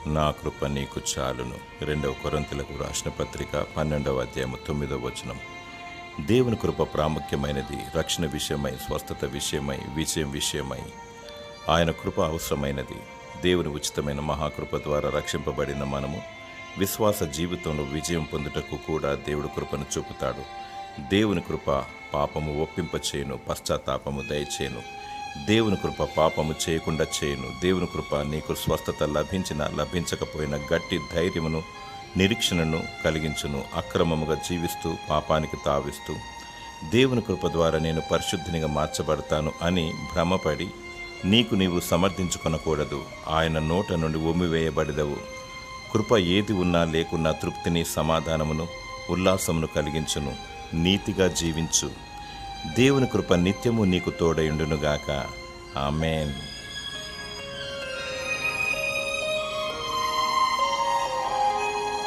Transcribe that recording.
నా కృప నీకు చాలును. 2 కొరింథీయులకు రాసిన పత్రిక 12వ అధ్యాయము 9వ వచనం. దేవుని కృప ప్రాముఖ్యమైనది. రక్షణ విషయమై, స్వస్థత విషయమై, విజయం విషయమై ఆయన కృప అవసరమైనది. దేవుని ఉచితమైన మహాకృప ద్వారా రక్షింపబడిన మనము విశ్వాస జీవితంలో విజయం పొందుటకు కూడా దేవుడు కృపను చూపుతాడు. దేవుని కృప పాపము ఒప్పింపచేయును, పశ్చాత్తాపము దయచేయును. దేవుని కృప పాపము చేయకుండా చేయును. దేవుని కృప నీకు స్వస్థత లభించినా లభించకపోయినా గట్టి ధైర్యమును, నిరీక్షణను కలిగించును. అక్రమముగా జీవిస్తూ పాపానికి తావిస్తూ దేవుని కృప ద్వారా నేను పరిశుద్ధినిగా మార్చబడతాను అని భ్రమపడి నీకు నీవు సమర్థించుకొనకూడదు. ఆయన నోట నుండి ఉమ్మివేయబడిదవు. కృప ఏది ఉన్నా లేకున్నా తృప్తిని, సమాధానమును, ఉల్లాసమును కలిగించును. నీతిగా జీవించు. దేవుని కృప నిత్యము నీకు తోడయుండునుగాక. ఆమేన్.